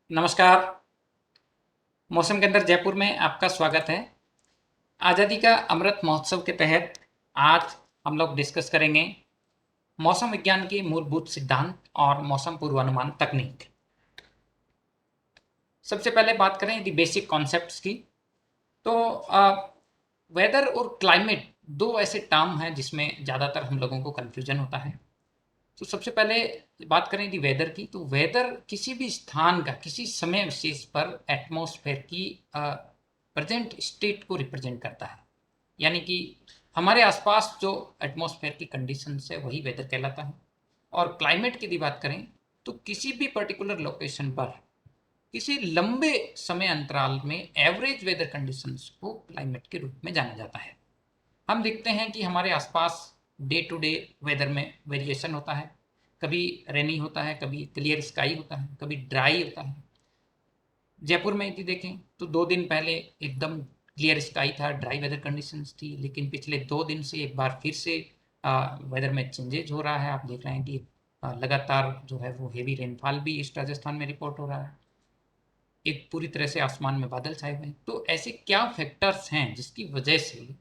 नमस्कार। मौसम के अंदर जयपुर में आपका स्वागत है। आज़ादी का अमृत महोत्सव के तहत आज हम लोग डिस्कस करेंगे मौसम विज्ञान के मूलभूत सिद्धांत और मौसम पूर्वानुमान तकनीक। सबसे पहले बात करें यदि बेसिक कॉन्सेप्ट्स की, तो वेदर और क्लाइमेट दो ऐसे टर्म हैं जिसमें ज़्यादातर हम लोगों को कन्फ्यूजन होता है। तो सबसे पहले बात करें यदि वेदर की, तो वेदर किसी भी स्थान का किसी समय विशेष पर एटमॉस्फेयर की प्रेजेंट स्टेट को रिप्रेजेंट करता है। यानी कि हमारे आसपास जो एटमॉस्फेयर की कंडीशंस है वही वेदर कहलाता है। और क्लाइमेट की यदि बात करें तो किसी भी पर्टिकुलर लोकेशन पर किसी लंबे समय अंतराल में एवरेज वेदर कंडीशंस को क्लाइमेट के रूप में जाना जाता है। हम देखते हैं कि हमारे आसपास डे टू डे वेदर में वेरिएशन होता है। कभी रेनी होता है, कभी क्लियर स्काई होता है, कभी ड्राई होता है। जयपुर में यदि देखें तो 2 दिन पहले एकदम क्लियर स्काई था, ड्राई वेदर कंडीशंस थी, लेकिन पिछले 2 दिन से एक बार फिर से वेदर में चेंजेज हो रहा है। आप देख रहे हैं कि लगातार जो है वो हेवी रेनफॉल भी ईस्ट राजस्थान में रिपोर्ट हो रहा है। एक पूरी तरह से आसमान में बादल छाए हुए हैं। तो ऐसे क्या फैक्टर्स हैं जिसकी वजह से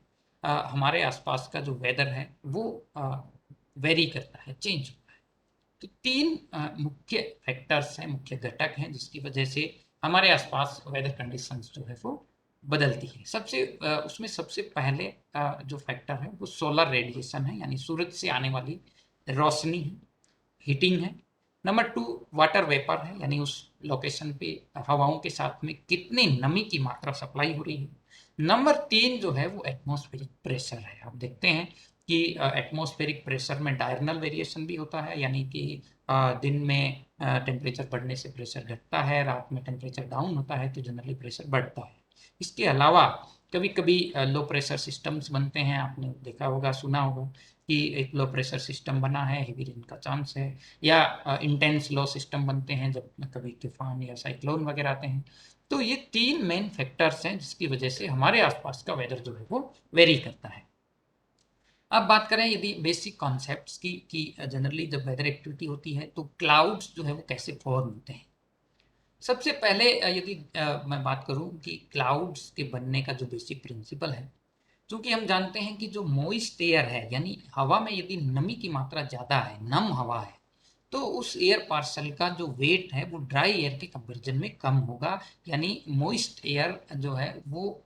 हमारे आसपास का जो वेदर है वो वेरी करता है, चेंज होता है। तो तीन मुख्य फैक्टर्स हैं, मुख्य घटक हैं जिसकी वजह से हमारे आसपास वेदर कंडीशंस जो है वो बदलती है। उसमें सबसे पहले जो फैक्टर है वो सोलर रेडिएशन है, यानी सूरज से आने वाली रोशनी है, हीटिंग है। नंबर टू वाटर वेपर है, यानी उस लोकेशन पे हवाओं के साथ में कितनी नमी की मात्रा सप्लाई हो रही है। नंबर तीन जो है वो एटमॉस्फेरिक प्रेशर है। आप देखते हैं कि एटमॉस्फेरिक प्रेशर में डायरनल वेरिएशन भी होता है, यानी कि दिन में टेम्परेचर बढ़ने से प्रेशर घटता है, रात में टेम्परेचर डाउन होता है तो जनरली प्रेशर बढ़ता है। इसके अलावा कभी कभी लो प्रेशर सिस्टम्स बनते हैं। आपने देखा होगा, सुना होगा कि एक लो प्रेशर सिस्टम बना है, हेवी रेन का चांस है, या इंटेंस लो सिस्टम बनते हैं जब कभी तूफान या साइक्लोन वगैरह आते हैं। तो ये तीन मेन फैक्टर्स हैं जिसकी वजह से हमारे आसपास का वेदर जो है वो वेरी करता है। अब बात करें यदि बेसिक कॉन्सेप्ट्स की, कि जनरली जब वेदर एक्टिविटी होती है तो क्लाउड्स जो है वो कैसे फॉर्म होते हैं। सबसे पहले यदि मैं बात करूं कि क्लाउड्स के बनने का जो बेसिक प्रिंसिपल है, क्योंकि हम जानते हैं कि जो मॉइस्ट एयर है, यानी हवा में यदि नमी की मात्रा ज़्यादा है, नम हवा है, तो उस एयर पार्सल का जो वेट है वो ड्राई एयर के कंपेरिजन में कम होगा। यानी मॉइस्ट एयर जो है वो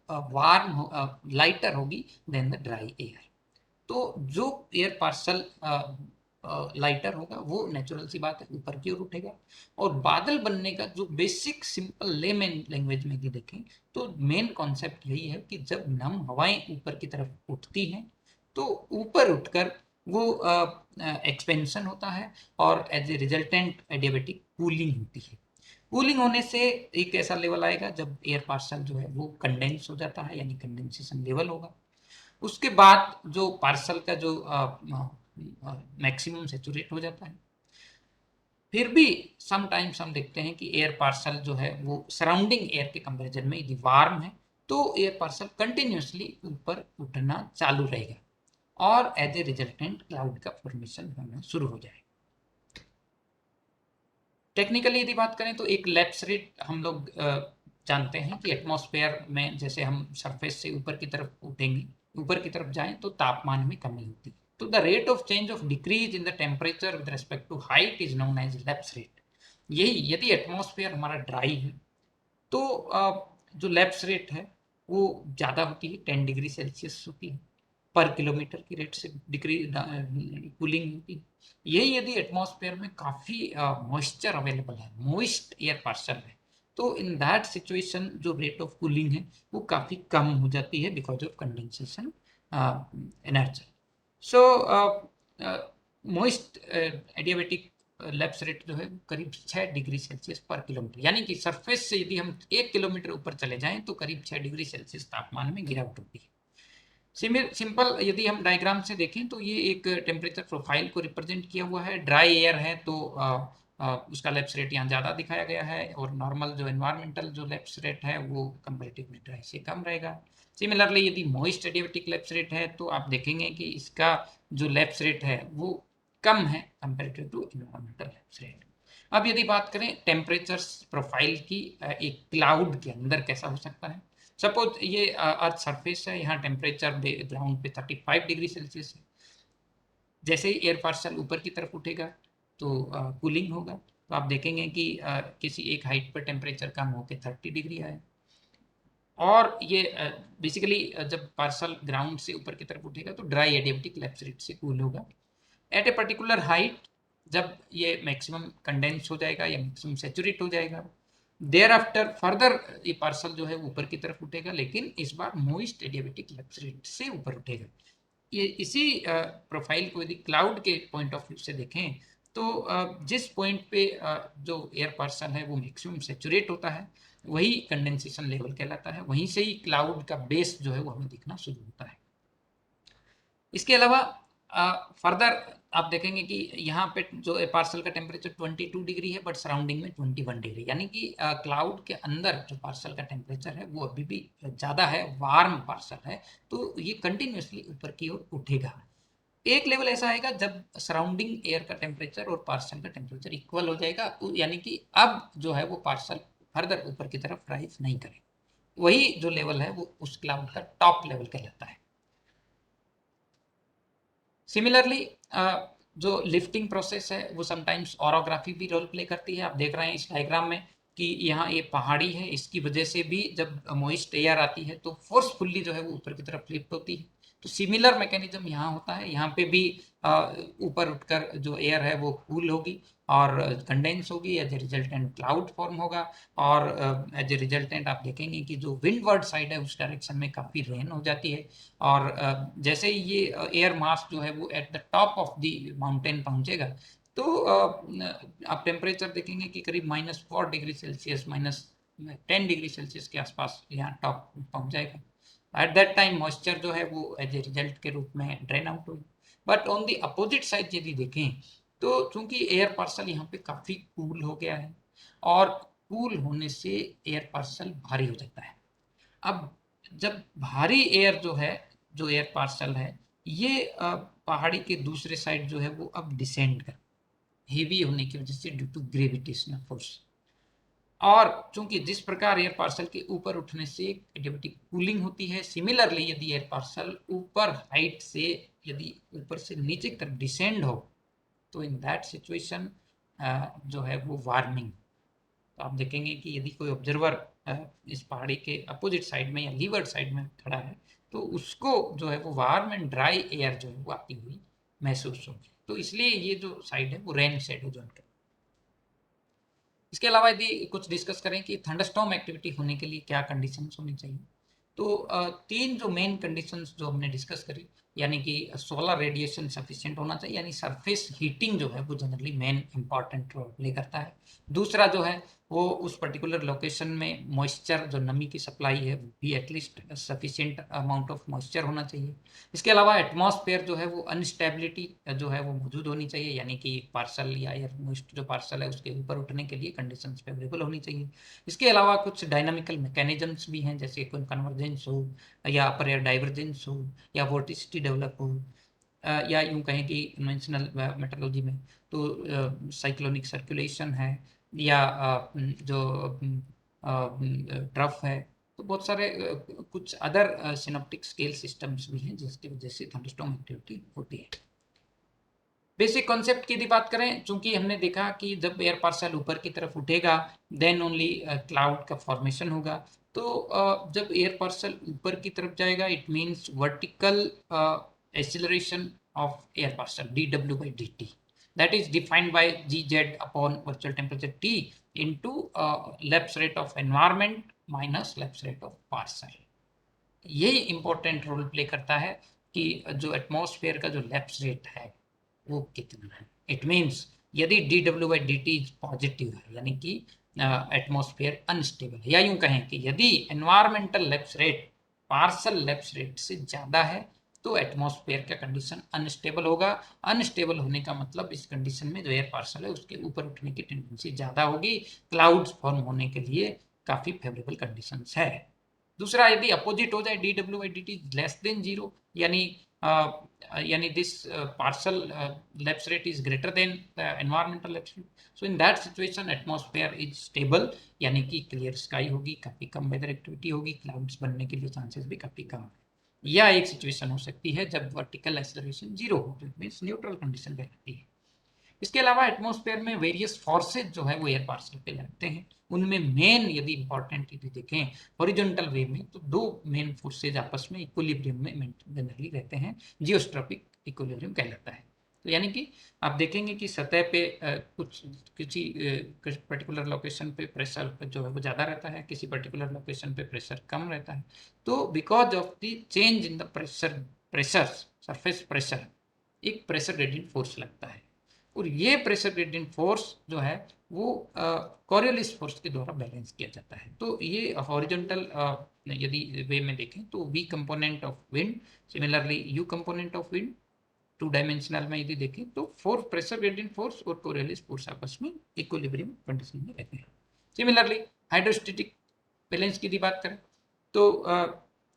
लाइटर होगी देन द ड्राई एयर। तो जो एयर पार्सल लाइटर होगा वो नेचुरल सी बात है ऊपर की ओर उठेगा। और बादल बनने का जो बेसिक सिंपल लेमैन लैंग्वेज में भी देखें तो मेन कॉन्सेप्ट यही है कि जब नम हवाएं ऊपर की तरफ उठती हैं तो ऊपर उठकर वो एक्सपेंशन होता है और as a resultant adiabatic cooling होती है। कूलिंग होने से एक ऐसा लेवल आएगा जब एयर पार्सल जो है वो कंडेंस हो जाता है, यानी कंडेंसेशन लेवल होगा। उसके बाद जो पार्सल का जो मैक्सिमम सेचुरेट हो जाता है। फिर भी समटाइम्स हम देखते हैं कि एयर पार्सल जो है वो सराउंडिंग एयर के कंपैरिजन में यदि वार्म है तो एयर पार्सल कंटिन्यूसली ऊपर उठना चालू रहेगा और एज ए रिजल्टेंट क्लाउड का फॉर्मेशन होना शुरू हो जाएगा। टेक्निकली यदि बात करें तो एक लैप्स रेट हम लोग जानते हैं कि एटमॉस्फेयर में जैसे हम सरफेस से ऊपर की तरफ उठेंगे, ऊपर की तरफ जाएं तो तापमान में कमी होती है। तो the rate of change of decrease in the temperature with respect to height is known as lapse rate. यही यदि एटमॉस्फेयर हमारा ड्राई है तो जो लैप्स रेट है वो ज़्यादा होती है, 10 डिग्री सेल्सियस होती है पर किलोमीटर की रेट से डिग्री कूलिंग होती है। यही यदि एटमॉस्फेयर में काफ़ी मॉइस्चर अवेलेबल है, मॉइस्ट एयर पार्सल है, तो इन दैट सिचुएशन जो रेट ऑफ कूलिंग है वो काफ़ी कम हो जाती है because of condensation energy. So moist adiabatic lapse rate जो है करीब 6 डिग्री सेल्सियस पर किलोमीटर, यानी कि सरफेस से यदि हम 1 किलोमीटर ऊपर चले जाएं तो करीब 6 डिग्री सेल्सियस तापमान में गिरावट होती है। सिंपल यदि हम डायग्राम से देखें तो ये एक टेम्परेचर प्रोफाइल को रिप्रेजेंट किया हुआ है। ड्राई एयर है तो उसका लैप्स रेट यहाँ ज़्यादा दिखाया गया है और नॉर्मल जो एनवायरमेंटल जो लैप्स रेट है वो कंपेरेटिवली ड्राई से कम रहेगा। सिमिलरली यदि मॉइस्ट एडियाबेटिक लैप्स रेट है तो आप देखेंगे कि इसका जो लैप्स रेट है वो कम है comparative to environmental lapse rate. अब यदि बात करें टेम्परेचर प्रोफाइल की, एक क्लाउड के अंदर कैसा हो सकता है। सपोज ये अर्थ सरफेस है, यहाँ टेम्परेचर ग्राउंड पे 35 डिग्री सेल्सियस है। जैसे ही एयर पार्सल ऊपर की तरफ उठेगा तो कूलिंग होगा, तो आप देखेंगे कि किसी एक हाइट पर टेम्परेचर कम होकर 30 डिग्री आए। और ये बेसिकली जब पार्सल ग्राउंड से ऊपर की तरफ उठेगा तो ड्राई एडियाबेटिक लैप्सरेट से कूल होगा। एट ए पर्टिकुलर हाइट जब ये मैक्सिमम कंडेंस हो जाएगा या मैक्सिमम सेचुरेट हो जाएगा, देयर आफ्टर फर्दर ये पार्सल जो है ऊपर की तरफ उठेगा, लेकिन इस बार मोइस्ट एडियाबेटिक लैप्सरेट से ऊपर उठेगा। ये इसी प्रोफाइल को यदि क्लाउड के पॉइंट ऑफ व्यू से देखें तो जिस पॉइंट पे जो एयर पार्सल है वो मैक्सिमम सेचुरेट होता है, वही कंडेंसेशन लेवल कहलाता है, वहीं से ही क्लाउड का बेस जो है वो हमें दिखना शुरू होता है। इसके अलावा फर्दर आप देखेंगे कि यहाँ पे जो पार्सल का टेम्परेचर 22 डिग्री है, बट सराउंडिंग में 21 डिग्री, यानी कि क्लाउड के अंदर जो पार्सल का टेम्परेचर है वो अभी भी ज़्यादा है, वार्म पार्सल है, तो ये कंटिन्यूसली ऊपर की ओर उठेगा। एक लेवल ऐसा आएगा जब सराउंडिंग एयर का टेम्परेचर और पार्सल का टेम्परेचर इक्वल हो जाएगा, यानी कि अब जो है वो पार्सल फर्दर ऊपर की तरफ राइज नहीं करेगा। वही जो लेवल है वो उस क्लाउड का टॉप लेवल कहलाता है। सिमिलरली जो लिफ्टिंग प्रोसेस है वो समटाइम्स ओरोग्राफी भी रोल प्ले करती है। आप देख रहे हैं इस डायग्राम में कि यहाँ ये पहाड़ी है, इसकी वजह से भी जब मॉइस्ट एयर आती है तो फोर्सफुल्ली जो है वो ऊपर की तरफ लिफ्ट होती है। तो सिमिलर मैकेनिज्म यहाँ होता है, यहाँ पे भी ऊपर उठकर जो एयर है वो कूल होगी और कंडेंस होगी, as a resultant cloud form होगा। और एज ए रिजल्टेंट आप देखेंगे कि जो विंडवर्ड साइड है उस डायरेक्शन में काफ़ी रेन हो जाती है। और जैसे ही ये एयर मास जो है वो at the top of the mountain पहुंचेगा तो आप टेम्परेचर देखेंगे कि करीब -4 डिग्री सेल्सियस, -10 डिग्री सेल्सियस के आसपास यहाँ टॉप पहुंच जाएगा। एट दैट टाइम मॉइस्चर जो है वो एज ए रिजल्ट के रूप में ड्रेन आउट होगी। But on the opposite side यदि देखें तो चूंकि एयर पार्सल यहाँ पे काफ़ी कूल हो गया है और कूल होने से एयर पार्सल भारी हो जाता है। अब जब भारी एयर जो है, जो एयर पार्सल है, ये पहाड़ी के दूसरे साइड जो है वो अब डिसेंड कर, हेवी होने की वजह से ड्यू टू ग्रेविटेशनल फोर्स। और चूंकि जिस प्रकार एयर पार्सल के ऊपर उठने से एडियाबेटिक कूलिंग होती है, सिमिलरली यदि एयर पार्सल ऊपर हाइट से यदि ऊपर से नीचे की तरफ डिसेंड हो तो इन दैट सिचुएशन जो है वो वार्मिंग। तो आप देखेंगे कि यदि कोई ऑब्जर्वर इस पहाड़ी के अपोजिट साइड में या लीवर्ड साइड में खड़ा है तो उसको जो है वो वार्म एंड ड्राई एयर जो है वो आती हुई महसूस होगी। तो इसलिए ये जो साइड है वो रेन शेडो जोन है। इसके अलावा यदि कुछ डिस्कस करें कि थंडरस्टॉर्म एक्टिविटी होने के लिए क्या कंडीशंस होनी चाहिए, तो तीन जो मेन कंडीशंस जो हमने डिस्कस करी, यानी कि सोलर रेडिएशन सफिशिएंट होना चाहिए, यानी सरफेस हीटिंग जो है वो generally main important role play करता है। दूसरा जो है वो उस पर्टिकुलर लोकेशन में मॉइस्चर, जो नमी की सप्लाई है वो भी at least sufficient amount of moisture होना चाहिए। इसके अलावा एटमॉस्फेयर जो है वो अनस्टेबिलिटी जो है वो मौजूद होनी चाहिए, यानी कि पार्सल या एयर मोइस्ट जो पार्सल है उसके ऊपर उठने के लिए कंडीशंस फेवरेबल होनी चाहिए। इसके अलावा कुछ डायनामिकल मैकेनिज्म्स भी हैं, जैसे कोई कन्वर्जेंस हो या अपर एयर डाइवर्जेंस हो या वोर्टिसिटी डेवलप हो, या यूं कहें कि कन्वेंशनल मेट्रोलॉजी में तो साइक्लोनिक सर्कुलेशन है, या जो ट्रफ है। तो बहुत सारे कुछ अदर सिनेप्टिक स्केल सिस्टम्स भी हैं जिसकी वजह से थंडरस्टॉर्म एक्टिविटी होती है। बेसिक कॉन्सेप्ट की यदि बात करें, चूंकि हमने देखा कि जब एयर पार्सल ऊपर की तरफ उठेगा देन ओनली क्लाउड का फॉर्मेशन होगा। तो जब एयर पार्सल ऊपर की तरफ जाएगा it means vertical acceleration of air parcel dw/dt, that is defined by gz upon virtual temperature T into lapse rate of environment minus lapse rate of parcel। यही important role play करता है कि जो atmosphere का जो lapse rate है वो कितना है। इट मीन्स यदि dw/dt पॉजिटिव है, यानी कि एटमॉस्फेयर अनस्टेबल है, या यूं कहें कि यदि environmental lapse rate parcel lapse rate से ज़्यादा है तो एटमॉस्फेयर का कंडीशन अनस्टेबल होगा। अनस्टेबल होने का मतलब इस कंडीशन में जो एयर पार्सल है उसके ऊपर उठने की टेंडेंसी ज़्यादा होगी, क्लाउड्स फॉर्म होने के लिए काफ़ी फेवरेबल कंडीशंस है। दूसरा, यदि अपोजिट हो जाए dw/dt लेस देन जीरो, यानी यानी this parcel lapse rate is greater than the environmental lapse rate, so in that situation atmosphere is stable, यानी कि क्लियर स्काई होगी, काफ़ी कम वेदर एक्टिविटी होगी, क्लाउड्स बनने के लिए चांसेस भी काफ़ी कम है। या एक सिचुएशन हो सकती है जब वर्टिकल एक्सेलरेशन जीरो हो, मीन्स न्यूट्रल कंडीशन रहती है। इसके अलावा एटमॉस्फेयर में वेरियस फोर्सेज जो है वो एयर पार्सल पे लगते हैं। उनमें मेन यदि इंपॉर्टेंट यदि देखें हॉरिजॉन्टल वे में, तो दो मेन फोर्सेज आपस में इक्विलिब्रियम में जनरली रहते हैं, जियोस्ट्रॉपिक इक्विलिब्रियम कहलाता है। तो यानी कि आप देखेंगे कि सतह पे कुछ किसी पर्टिकुलर लोकेशन पे प्रेशर जो है वो ज़्यादा रहता है, किसी पर्टिकुलर लोकेशन पे प्रेशर कम रहता है। तो because of the change in the pressure surface pressure, एक प्रेशर ग्रेडियंट फोर्स लगता है, और ये प्रेशर ग्रेडियंट फोर्स जो है वो कॉरियोलिस फोर्स के द्वारा बैलेंस किया जाता है। तो ये हॉरिजॉन्टल यदि वे में देखें तो V component of wind, similarly U component of wind, two dimensional में यदि देखें तो फोर्स, प्रेशर ग्रेडियंट फोर्स और कॉरियोलिस फोर्स आपस में इक्विलिब्रियम कंडीशन में रहते हैं। सिमिलरली हाइड्रोस्टैटिक बैलेंस की बात करें तो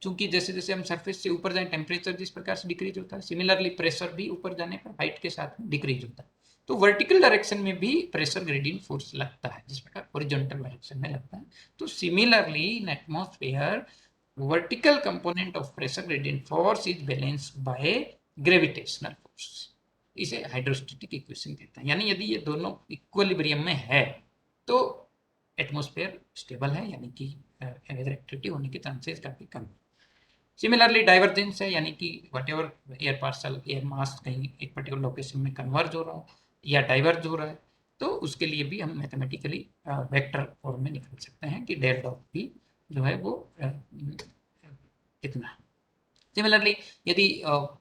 चूंकि जैसे जैसे हम सरफेस से ऊपर जाए टेम्परेचर जिस प्रकार से डिक्रीज होता है, सिमिलरली प्रेशर भी ऊपर जाने पर हाइट के साथ में डिक्रीज होता है। तो वर्टिकल डायरेक्शन में भी प्रेशर ग्रेडियंट फोर्स लगता है जिस प्रकार हॉरिजॉन्टल डायरेक्शन में लगता है। तो similarly in atmosphere vertical component of pressure gradient force is balanced by gravitational force. इसे हाइड्रोस्टैटिक इक्वेशन कहते हैं। यानी यदि ये दोनों इक्विलिब्रियम में है तो एटमॉस्फेयर स्टेबल है, यानी कि वेदर एक्टिविटी होने के चांसेस काफी कम है। सिमिलरली डाइवर्जेंस है, यानी कि what ever air parcel, air mass कहीं एक पर्टिकुलर लोकेशन में कन्वर्ज हो रहा है या डाइवर्ज हो रहा है, तो उसके लिए भी हम मैथमेटिकली वेक्टर फॉर्म में निकाल सकते हैं कि डेल डॉट भी जो है वो कितना है। सिमिलरली यदि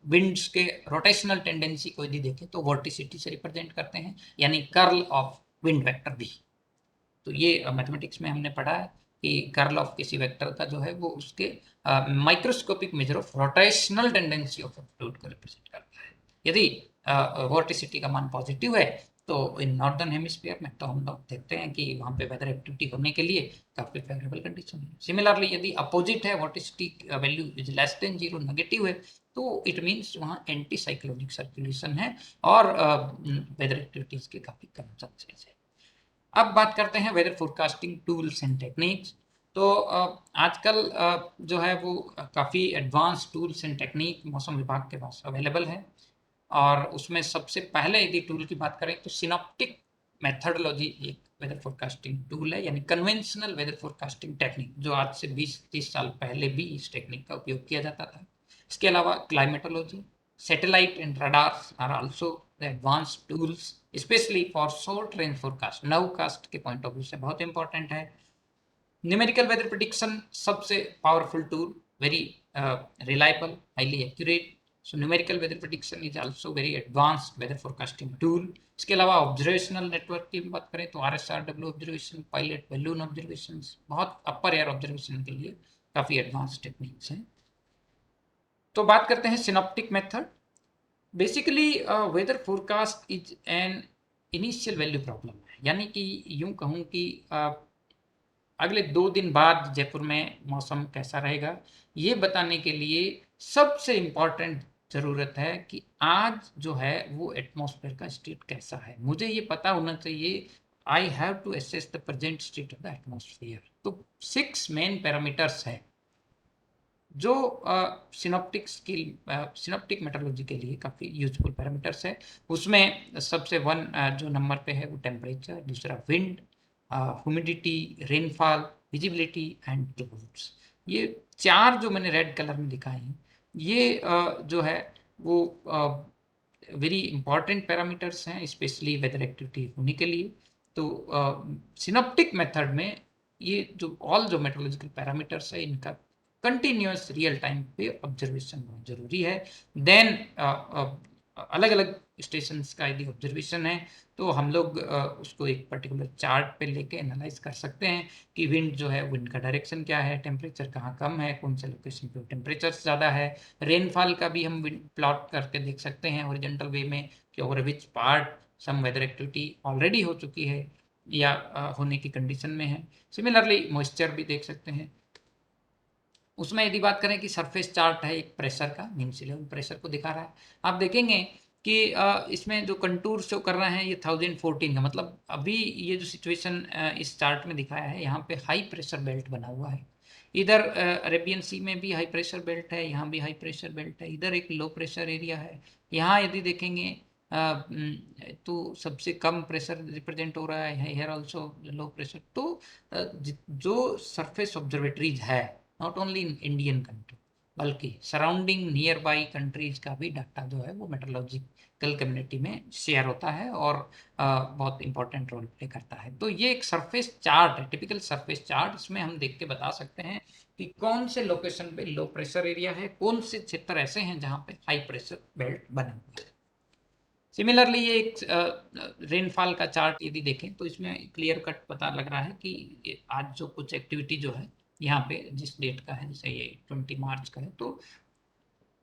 विंड्स के रोटेशनल टेंडेंसी को यदि देखें तो वोर्टिसिटी से रिप्रेजेंट करते हैं, यानी कर्ल ऑफ विंड वेक्टर भी। तो ये मैथमेटिक्स में हमने पढ़ा है कि कर्ल ऑफ किसी वेक्टर का जो है वो उसके microscopic measure of rotational tendency of fluid को रिप्रेजेंट करता है। यदि वोर्टिसिटी का मान पॉजिटिव है तो इन नॉर्दर्न हेमिस्फीयर में तो हम लोग देखते हैं कि वहाँ पे वेदर एक्टिविटी होने के लिए काफ़ी फेवरेबल कंडीशन है। सिमिलरली यदि अपोजिट है, vorticity value is less than zero, negative है, तो इट मीन्स वहाँ एंटी साइक्लोनिक सर्कुलेशन है और वेदर एक्टिविटीज के काफ़ी कम चांसेस है। अब बात करते हैं weather forecasting tools and techniques. तो आजकल जो है वो काफ़ी एडवांस टूल्स एंड टेक्निक मौसम विभाग के पास अवेलेबल है, और उसमें सबसे पहले यदि टूल की बात करें तो सिनॉप्टिक मेथडोलॉजी एक वेदर फोरकास्टिंग टूल है, यानी कन्वेंशनल वेदर फोरकास्टिंग टेक्निक, जो आज से 20-30 साल पहले भी इस टेक्निक का उपयोग किया जाता था। इसके अलावा climatology, satellite and radars are also the advanced tools specially for short range forecast, nowcast के पॉइंट ऑफ व्यू से बहुत इंपॉर्टेंट है। न्यूमेरिकल वेदर प्रिडिक्शन सबसे powerful tool, very reliable, highly accurate. So numerical weather prediction is also very advanced weather forecasting tool. इसके अलावा observational network की बात करें तो RSRW observation, pilot balloon observation, बहुत अपर एयर ऑब्जर्वेशन के लिए काफ़ी एडवांस टेक्निक्स हैं। तो बात करते हैं synoptic method. Basically weather forecast is an initial value problem है, यानी कि यूं कहूँ कि अगले 2 दिन बाद जयपुर में मौसम कैसा रहेगा ये बताने के लिए सबसे इम्पॉर्टेंट ज़रूरत है कि आज जो है वो एटमॉस्फेयर का स्टेट कैसा है, मुझे ये पता होना चाहिए। I have to assess the present state of the atmosphere. तो 6 मेन पैरामीटर्स है जो सिनॉप्टिक मेट्रोलॉजी के लिए काफ़ी यूजफुल पैरामीटर्स है। उसमें सबसे वन जो नंबर पे है वो टेम्परेचर, दूसरा wind, humidity, rainfall, visibility and clouds. ये 4 जो मैंने रेड कलर में दिखाए हैं ये जो है वो वेरी इंपॉर्टेंट पैरामीटर्स हैं स्पेशली वेदर एक्टिविटी होने के लिए। तो सिनॉप्टिक मेथड में ये जो ऑल जो मेट्रोलॉजिकल पैरामीटर्स है इनका कंटिन्यूस रियल टाइम पे ऑब्जर्वेशन बहुत जरूरी है। देन अलग अलग स्टेशंस का यदि ऑब्जर्वेशन है तो हम लोग उसको एक पर्टिकुलर चार्ट पे लेके एनालाइज कर सकते हैं कि विंड जो है विंड का डायरेक्शन क्या है, टेम्परेचर कहाँ कम है, कौन से लोकेशन पे टेम्परेचर ज़्यादा है। रेनफॉल का भी हम प्लॉट करके देख सकते हैं हॉरिजॉन्टल वे में कि over which part some weather activity already हो चुकी है या होने की कंडीशन में है। सिमिलरली मॉइस्चर भी देख सकते हैं। उसमें यदि बात करें कि सरफेस चार्ट है एक प्रेशर का, मीन सी लेवल प्रेशर को दिखा रहा है। आप देखेंगे कि इसमें जो कंटूर शो कर रहे हैं ये 1014 का, मतलब अभी ये जो सिचुएशन इस चार्ट में दिखाया है, यहाँ पे हाई प्रेशर बेल्ट बना हुआ है। इधर अरेबियन सी में भी हाई प्रेशर बेल्ट है, यहाँ भी हाई प्रेशर बेल्ट है, इधर एक लो प्रेशर एरिया है। यहाँ यदि देखेंगे तो सबसे कम प्रेशर रिप्रेजेंट हो रहा है, हेयर ऑल्सो लो प्रेशर। तो जो सरफेस ऑब्जर्वेटरीज है, not only in Indian country बल्कि सराउंडिंग नियर बाई कंट्रीज का भी डाटा जो है वो मेट्रोलॉजिकल कम्युनिटी में शेयर होता है और बहुत इंपॉर्टेंट रोल प्ले करता है। तो ये एक सरफेस चार्ट है, टिपिकल सरफेस चार्ट। इसमें हम देख के बता सकते हैं कि कौन से लोकेशन पे लो प्रेशर एरिया है, कौन से क्षेत्र ऐसे हैं जहाँ पे हाई प्रेशर बेल्ट बना हुआ है। सिमिलरली ये एक रेनफॉल का चार्ट यदि देखें तो इसमें क्लियर कट पता लग रहा है कि आज जो कुछ एक्टिविटी जो है यहाँ पे जिस डेट का है, जैसे ये 20 मार्च का है, तो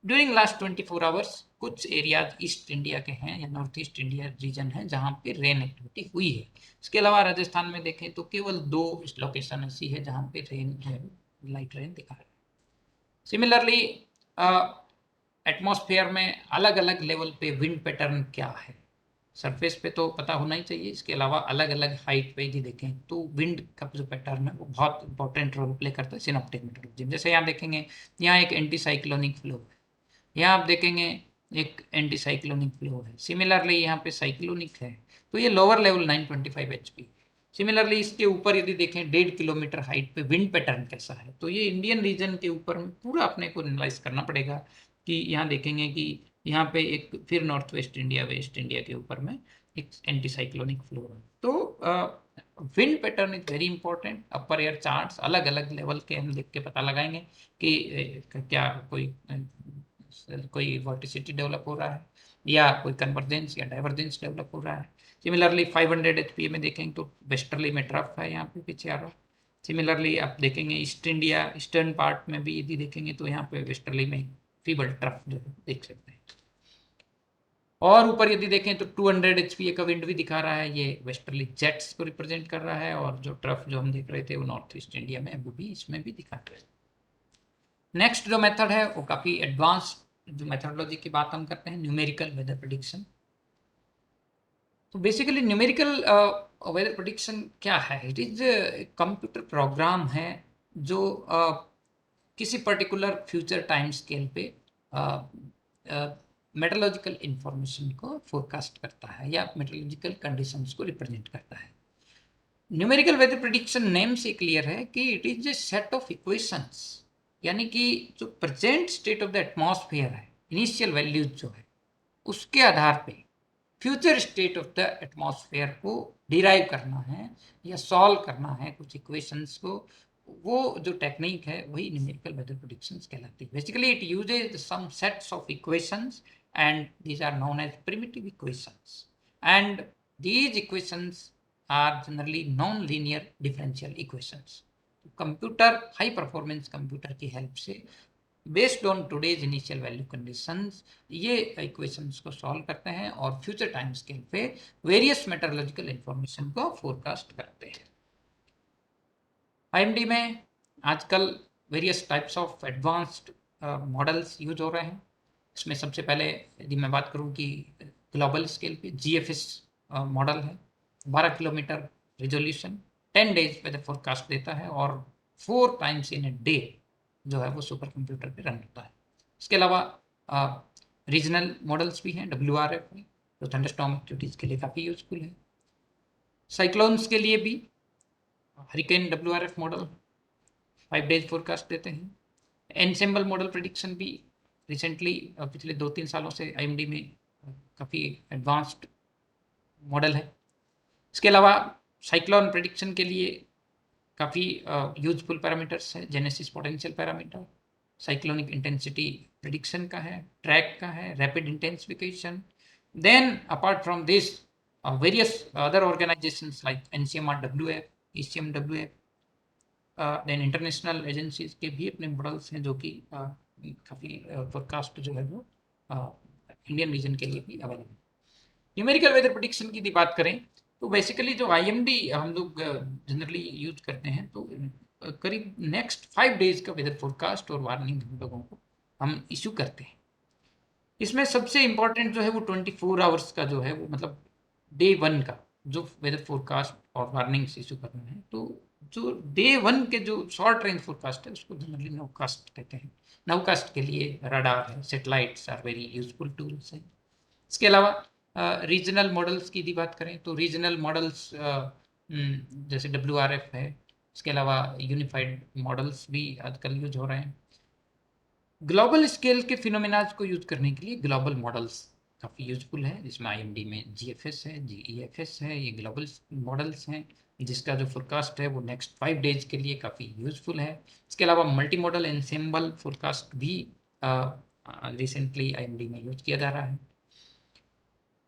ड्यूरिंग लास्ट 24 आवर्स कुछ एरियाज ईस्ट इंडिया के हैं या नॉर्थ ईस्ट इंडिया रीजन है जहाँ पे रेन एक्टिविटी हुई है। इसके अलावा राजस्थान में देखें तो केवल 2 लोकेशन ऐसी है जहाँ पे रेन है, लाइट रेन दिखा रहा है। सिमिलरली एटमॉस्फेयर में अलग अलग लेवल पे विंड पैटर्न क्या है, सरफेस पे तो पता होना ही चाहिए, इसके अलावा अलग अलग हाइट पे यदि देखें तो विंड का जो पैटर्न है वो बहुत इंपॉर्टेंट रोल प्ले करता है सिनॉप्टिक मेट्रोलॉजी। जैसे यहाँ देखेंगे, यहाँ एक एंटी साइक्लोनिक फ्लो है, यहाँ आप देखेंगे एक एंटी साइक्लोनिक फ्लो है। सिमिलरली यहाँ पे साइक्लोनिक है, तो ये लोअर लेवल 925 HP। सिमिलरली इसके ऊपर यदि देखें 1.5 किलोमीटर हाइट पे विंड पैटर्न कैसा है, तो ये इंडियन रीजन के ऊपर में पूरा अपने को एनालाइज करना पड़ेगा कि यहाँ देखेंगे कि यहाँ पे एक फिर north west India waste India के ऊपर में एक एंटी साइक्लोनिक फ्लो है। तो wind pattern is very important. Upper air charts अलग अलग लेवल के हम देख के पता लगाएंगे कि क्या कोई वर्टिसिटी डेवलप हो रहा है या कोई कन्वर्जेंस या डाइवर्जेंस डेवलप हो रहा है। सिमिलरली 500 HP में देखेंगे तो वेस्टर्ली में ट्रफ है, यहाँ पे पीछे आ रहा है। सिमिलरली आप देखेंगे ईस्ट इंडिया ईस्टर्न पार्ट में भी यदि देखेंगे तो यहाँ पे वेस्टर्ली में फीबल ट्रफ जो देख सकते हैं। और ऊपर यदि देखें तो 200 HP का विंड भी दिखा रहा है, ये वेस्टर्ली जेट्स को रिप्रेजेंट कर रहा है। और जो ट्रफ जो हम देख रहे थे वो नॉर्थ ईस्ट इंडिया में, वो भी इसमें भी दिखा रहा है। नेक्स्ट जो मेथड है वो काफ़ी एडवांस्ड जो मेथडोलॉजी की बात हम करते हैं, न्यूमेरिकल वेदर प्रिडिक्शन। तो बेसिकली न्यूमेरिकल वेदर प्रिडिक्शन क्या है? इट इज कंप्यूटर प्रोग्राम है जो किसी पर्टिकुलर फ्यूचर टाइम स्केल पे मेट्रोलॉजिकल इंफॉर्मेशन को फोरकास्ट करता है या मेट्रोलॉजिकल कंडीशंस को रिप्रेजेंट करता है। न्यूमेरिकल वेदर प्रिडिक्शन नेम से क्लियर है कि it is a set of equations, यानी कि जो present state of the atmosphere है, इनिशियल वैल्यूज जो है, उसके आधार पे future state of the atmosphere को डिराइव करना है या सॉल्व करना है कुछ इक्वेशंस को। वो जो टेक्निक है वही न्यूमेरिकल वेदर प्रेडिक्शंस कहलाती है। Basically it uses some sets of equations and these are known as primitive equations, and these equations are generally non-linear differential equations। Computer high performance computer की help से based on today's initial value conditions ये equations को solve करते हैं और future time scale पे various meteorological information को forecast करते हैं। आईएमडी में आजकल various types of advanced models use हो रहे हैं। इसमें सबसे पहले यदि मैं बात करूं कि ग्लोबल स्केल पे जीएफएस मॉडल है, 12 किलोमीटर रिजोल्यूशन, 10 डेज पे फोरकास्ट देता है और 4 टाइम्स इन ए डे जो है वो सुपर कंप्यूटर पे रन होता है। इसके अलावा रीजनल मॉडल्स भी हैं, WRF में, जो थंडरस्टॉर्म एक्टिविटीज़ के लिए काफ़ी यूजफुल है। साइक्लोन्स के लिए भी hurricane WRF model 5 days forecast देते हैं। एनसेम्बल मॉडल प्रिडिक्शन भी रिसेंटली पिछले 2-3 सालों से आईएमडी में काफ़ी एडवांस्ड मॉडल है। इसके अलावा साइक्लोन प्रिडिक्शन के लिए काफ़ी यूजफुल पैरामीटर्स है, genesis potential parameter, cyclonic intensity prediction का है, ट्रैक का है, rapid intensification. Then apart from this various other organisations like NCMR-WF, ECMWF, then international agencies के भी अपने मॉडल्स हैं जो कि काफ़ी फोरकास्ट जो है वो इंडियन रीजन के लिए भी अवेलेबल है। न्यूमेरिकल वेदर प्रेडिक्शन की बात करें तो बेसिकली जो आईएमडी हम लोग जनरली यूज करते हैं, तो करीब नेक्स्ट 5 डेज का वेदर फोरकास्ट और वार्निंग हम लोगों को हम इशू करते हैं। इसमें सबसे इम्पोर्टेंट जो है वो 24 आवर्स का जो है वो मतलब डे 1 का जो वेदर फोरकास्ट और वार्निंग्स इशू करना है, तो जो डे 1 के जो शॉर्ट रेंज फोरकास्ट है उसको जनरली नाउकास्ट कहते हैं। नाउकास्ट के लिए रडार है, satellites are very useful tools हैं। इसके अलावा रीजनल मॉडल्स की यदि बात करें तो रीजनल मॉडल्स जैसे WRF है, इसके अलावा यूनिफाइड मॉडल्स भी आजकल यूज हो रहे हैं। ग्लोबल स्केल के फिनोमेनाज को यूज करने के लिए ग्लोबल मॉडल्स काफ़ी यूजफुल है, जिसमें IMD में GFS है, GEFS है, ये ग्लोबल मॉडल्स हैं जिसका जो फोरकास्ट है वो नेक्स्ट 5 डेज के लिए काफ़ी यूजफुल है। इसके अलावा मल्टी मॉडल एनसेम्बल फोरकास्ट भी रिसेंटली IMD में यूज किया जा रहा है।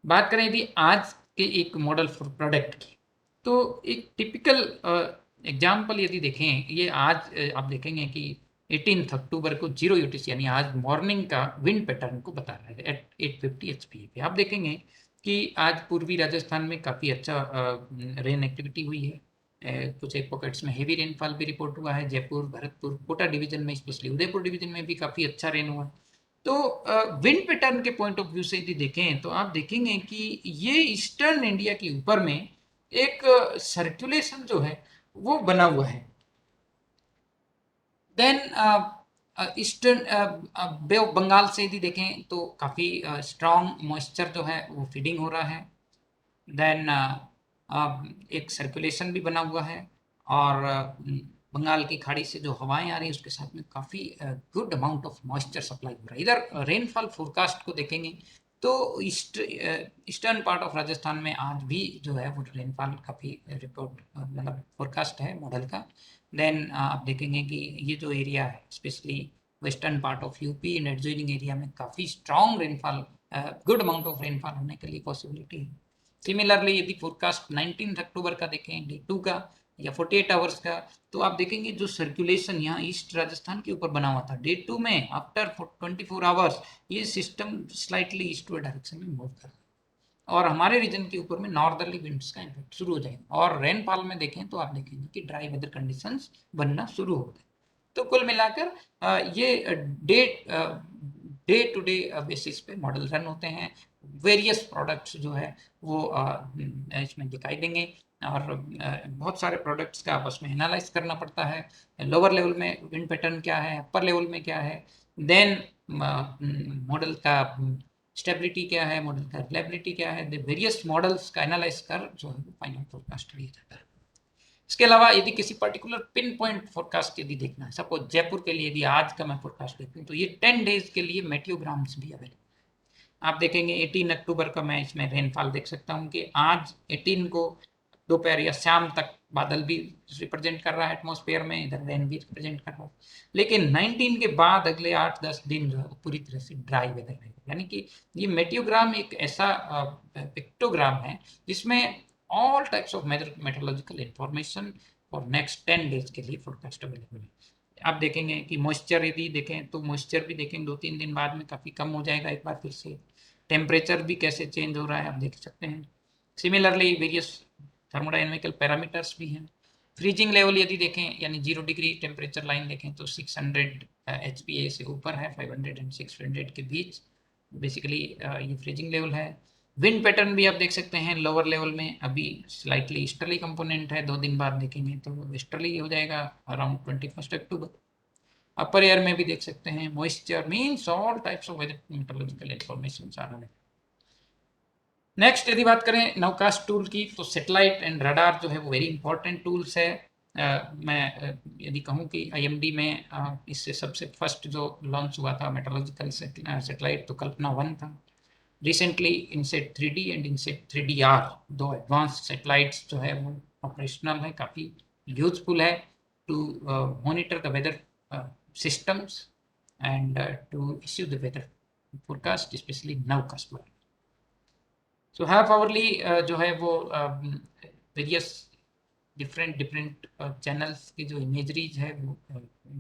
बात करें यदि आज के एक मॉडल फॉर प्रोडक्ट की, तो एक टिपिकल एग्जाम्पल यदि देखें, ये आज आप देखेंगे कि 18 अक्टूबर को 0 UTC यानी आज मॉर्निंग का विंड पैटर्न को बता रहा है एट 850 HPA पे। आप देखेंगे कि आज पूर्वी राजस्थान में काफ़ी अच्छा रेन एक्टिविटी हुई है। कुछ एक पॉकेट्स में हेवी रेनफॉल भी रिपोर्ट हुआ है। जयपुर, भरतपुर, कोटा डिवीजन में, स्पेशली उदयपुर डिवीजन में भी काफ़ी अच्छा रेन हुआ है। तो विंड पैटर्न के पॉइंट ऑफ व्यू से यदि देखें तो आप देखेंगे कि ये ईस्टर्न इंडिया के ऊपर में एक सर्कुलेशन जो है वो बना हुआ है। Then eastern Bay of Bengal से यदि देखें तो काफ़ी स्ट्रॉन्ग मॉइस्चर जो है वो फीडिंग हो रहा है। देन एक सर्कुलेशन भी बना हुआ है, और बंगाल की खाड़ी से जो हवाएं आ रही हैं उसके साथ में काफ़ी good amount of moisture supply हो रहा है। इधर रेनफॉल फोरकास्ट को देखेंगे तो ईस्टर्न पार्ट ऑफ राजस्थान में आज भी जो है वो रेनफॉल काफ़ी रिपोर्ट मतलब फोरकास्ट है मॉडल का। देन आप देखेंगे कि ये जो एरिया है specially western part of UP and adjoining area में काफ़ी strong rainfall, good amount of rainfall होने के लिए पॉसिबिलिटी है। सिमिलरली यदि फोरकास्ट 19 अक्टूबर का देखें, डे 2 का या 48 आवर्स का, तो आप देखेंगे जो सर्कुलेशन यहाँ ईस्ट राजस्थान के ऊपर बना हुआ था डे 2 में आफ्टर 24 आवर्स, ये सिस्टम स्लाइटली ईस्टवर्ड डायरेक्शन में मूव कर रहा है और हमारे रीजन के ऊपर में नॉर्दर्ली विंड्स का इम्पैक्ट शुरू हो जाएगा। और रेनफॉल में देखें तो आप देखेंगे कि ड्राई वेदर कंडीशंस बनना शुरू हो गए। तो कुल मिलाकर ये day day to day basis पे मॉडल रन होते हैं। वेरियस प्रोडक्ट्स जो है वो इसमें दिखाई देंगे, और बहुत सारे प्रोडक्ट्स का आपस में एनालाइज करना पड़ता है। लोअर लेवल में विंड पैटर्न क्या है, अपर लेवल में क्या है, देन मॉडल का स्टेबिलिटी क्या है, मॉडल का रिलायबिलिटी क्या है, वेरियस मॉडल्स का एनालाइज कर जो है फाइनल फोरकास्ट लिया जाता है। इसके अलावा यदि किसी पर्टिकुलर पिन पॉइंट फोरकास्ट यदि देखना है, सपोज जयपुर के लिए यदि आज का मैं फोरकास्ट देखूँ तो ये 10 डेज के लिए मेटियोग्राम्स भी अवेलेबल। आप देखेंगे 18 अक्टूबर का मैं इसमें रेनफॉल देख सकता हूँ कि आज 18 को दोपहर या शाम तक बादल भी रिप्रेजेंट कर रहा है एटमॉस्फेयर में, इधर रेन भी रिप्रेजेंट कर रहा है। लेकिन 19 के बाद अगले 8-10 दिन जो है पूरी तरह से ड्राई वेदर रहेगा। यानी कि ये मेटियोग्राम एक ऐसा पिक्टोग्राम है जिसमें all types of meteorological information for next 10 days के लिए फोरकास्ट अवेलेबल है। आप देखेंगे कि मॉइस्चर यदि देखें तो मॉइस्चर भी देखें 2-3 दिन बाद में काफ़ी कम हो जाएगा एक बार फिर से। टेम्परेचर भी कैसे चेंज हो रहा है आप देख सकते हैं। सिमिलरली वेरियस थर्मोडाइनमिकल पैरामीटर्स भी हैं। फ्रीजिंग लेवल यदि देखें यानी 0 डिग्री टेम्परेचर लाइन देखें तो 600 HPA से ऊपर है, 500 एंड 600 के बीच बेसिकली ये फ्रीजिंग लेवल है। विंड पैटर्न भी आप देख सकते हैं लोअर लेवल में अभी स्लाइटली ईस्टर्ली कंपोनेंट है, 2 दिन बाद देखेंगे तो वेस्टर्ली हो जाएगा अराउंड 21 अक्टूबर। अपर एयर में भी देख सकते हैं moisture means all types of weather meteorological information आ रहा है। नेक्स्ट यदि बात करें नाउकास्ट टूल की तो सेटेलाइट एंड रडार जो है वो वेरी इंपॉर्टेंट टूल्स है। मैं यदि कहूँ कि IMD में इससे सबसे फर्स्ट जो लॉन्च हुआ था मेट्रोलॉजिकल सेटेलाइट तो कल्पना 1 था। Recently INSAT 3D and INSAT 3DR, दो एडवांस सेटेलाइट्स जो है वो ऑपरेशनल है, काफ़ी यूजफुल है to monitor the weather systems and to issue the weather forecast, especially nowcast one. So half hourly जो है वो वेरियस डिफरेंट चैनल्स की जो इमेजरीज है वो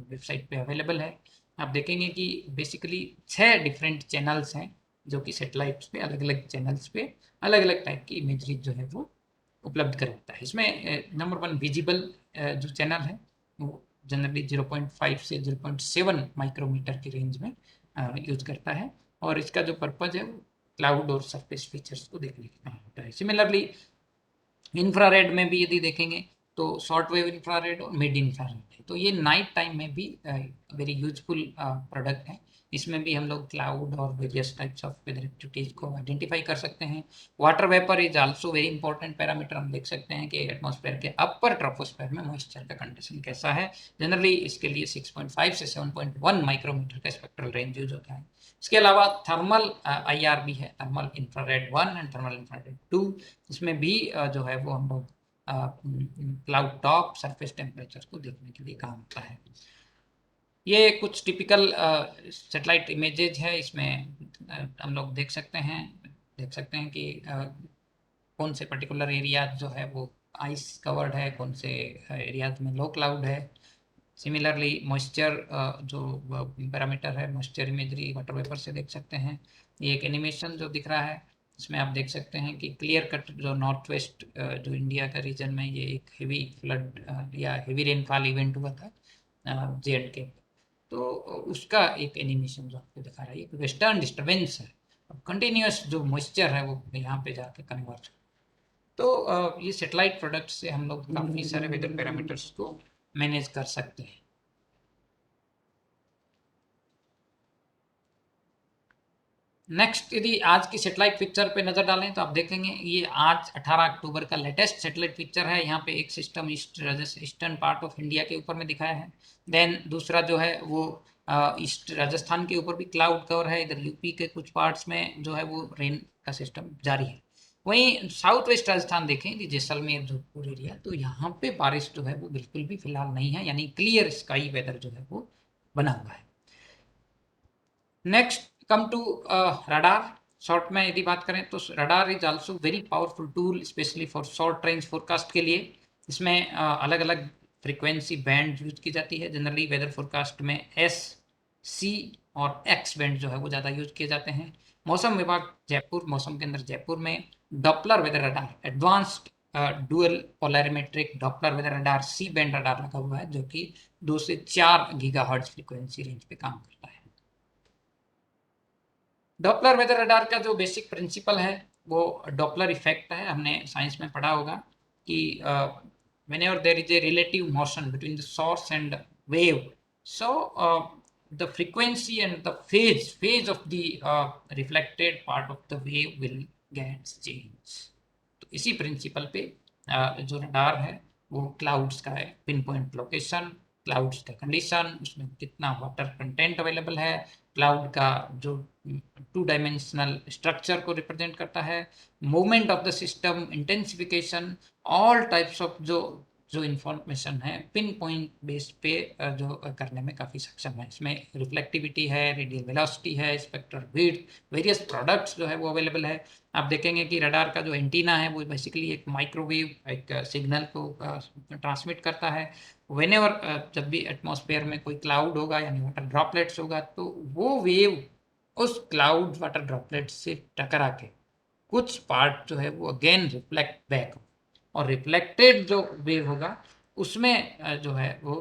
वेबसाइट पे अवेलेबल है। आप देखेंगे कि बेसिकली 6 डिफरेंट चैनल्स हैं जो कि सेटेलाइट्स पे अलग अलग चैनल्स पे अलग अलग टाइप की इमेजरीज जो है वो उपलब्ध करवाता है। इसमें नंबर 1 विजिबल जो चैनल है वो जनरली 0.5 से 0.7 माइक्रोमीटर की रेंज में यूज करता है, और इसका जो पर्पज है वो क्लाउड और सरफेस फीचर्स को देखने के काम होता है। सिमिलरली इंफ्रारेड में भी यदि देखेंगे तो शॉर्ट वेव इंफ्रारेड और मिड इंफ्रारेड है, तो ये नाइट टाइम में भी वेरी यूजफुल प्रोडक्ट है। इसमें भी हम लोग क्लाउड और various types of weather activities को आइडेंटिफाई कर सकते हैं। Water vapour is also very important parameter. हम देख सकते हैं कि एटमॉस्फेयर के अपर ट्रोपोस्फेयर में मॉइस्चर का कंडीशन कैसा है। जनरली इसके लिए 6.5 से 7.1 माइक्रोमीटर का स्पेक्ट्रल रेंज यूज होता है। इसके अलावा थर्मल IR भी है, thermal infrared 1 and thermal infrared 2। इसमें भी जो है वो हम लोग क्लाउड टॉप सरफेस टेम्परेचर को देखने के लिए काम होता है। ये कुछ टिपिकल सैटेलाइट इमेजेज है। इसमें हम लोग देख सकते हैं कि कौन से पर्टिकुलर एरिया जो है वो आइस कवर्ड है, कौन से एरियाज में लो क्लाउड है। सिमिलरली मॉइस्चर जो पैरामीटर है, मॉइस्चर इमेजरी वाटर वेपर से देख सकते हैं। ये एक एनिमेशन जो दिख रहा है, इसमें आप देख सकते हैं कि क्लियर कट जो नॉर्थ वेस्ट जो इंडिया का रीजन में ये एक हेवी फ्लड या हेवी रेनफॉल इवेंट हुआ था J&K, तो उसका एक एनिमेशन जो आपको दिखा रहा है, एक वेस्टर्न डिस्टर्बेंस है, कंटिन्यूस जो मॉइस्चर है वो यहाँ पे जाके कन्वर्ट। तो ये सेटेलाइट प्रोडक्ट से हम लोग काफ़ी सारे वेदर पैरामीटर्स को मैनेज कर सकते हैं। नेक्स्ट, यदि आज की सेटेलाइट पिक्चर पे नज़र डालें तो आप देखेंगे ये आज 18 अक्टूबर का लेटेस्ट सेटेलाइट पिक्चर है। यहाँ पे एक system eastern part of India के ऊपर में दिखाया है। देन दूसरा जो है वो ईस्ट राजस्थान के ऊपर भी क्लाउड कवर है। इधर यूपी के कुछ पार्ट्स में जो है वो रेन का सिस्टम जारी है। वहीं साउथ वेस्ट राजस्थान देखें, जैसलमेर जोधपुर एरिया, तो यहाँ पे बारिश जो है वो बिल्कुल भी फिलहाल नहीं है, यानी क्लियर स्काई वेदर जो है वो बना हुआ है। Next come to radar. Short में यदि बात करें तो radar is also very powerful tool, specially for short range forecast के लिए। इसमें अलग अलग फ्रीक्वेंसी बैंड यूज की जाती है। जनरली वेदर फोरकास्ट में S, C और X बैंड जो है वो ज़्यादा यूज किए जाते हैं। मौसम विभाग जयपुर, मौसम केंद्र जयपुर में Doppler weather radar, advanced dual polarimetric Doppler weather radar C band radar लगा हुआ है, जो कि 2 से 4 गीगाहर्ट्ज फ्रीक्वेंसी रेंज पे काम करता है। डॉपलर वेदर रडार का जो बेसिक प्रिंसिपल है वो डॉपलर इफेक्ट है। हमने साइंस में पढ़ा होगा कि whenever there is a relative motion between the source and wave, so the frequency and the phase of the reflected part of the wave will get changed। तो इसी प्रिंसिपल पे जो रडार है वो क्लाउड्स का है, पिन पॉइंट लोकेशन, क्लाउड्स का condition, उसमें कितना वाटर कंटेंट अवेलेबल है, क्लाउड का जो 2 डायमेंशनल स्ट्रक्चर को रिप्रेजेंट करता है, movement of the system, intensification, all types of जो इन्फॉर्मेशन है पिन पॉइंट बेस पे जो करने में काफ़ी सक्षम है। इसमें रिफ्लेक्टिविटी है, रेडियल वेलोसिटी है, स्पेक्ट्रल विड्थ, वेरियस प्रोडक्ट्स जो है वो अवेलेबल है। आप देखेंगे कि रडार का जो एंटीना है वो बेसिकली एक माइक्रोवेव एक सिग्नल को ट्रांसमिट करता है। व्हेनेवर जब भी एटमॉस्फेयर में कोई क्लाउड होगा यानी वाटर ड्रॉपलेट्स होगा, तो वो वेव उस क्लाउड वाटर ड्रॉपलेट से टकरा के कुछ पार्ट जो है वो अगेन रिफ्लेक्ट बैक, और रिफ्लेक्टेड जो वेव होगा उसमें जो है वो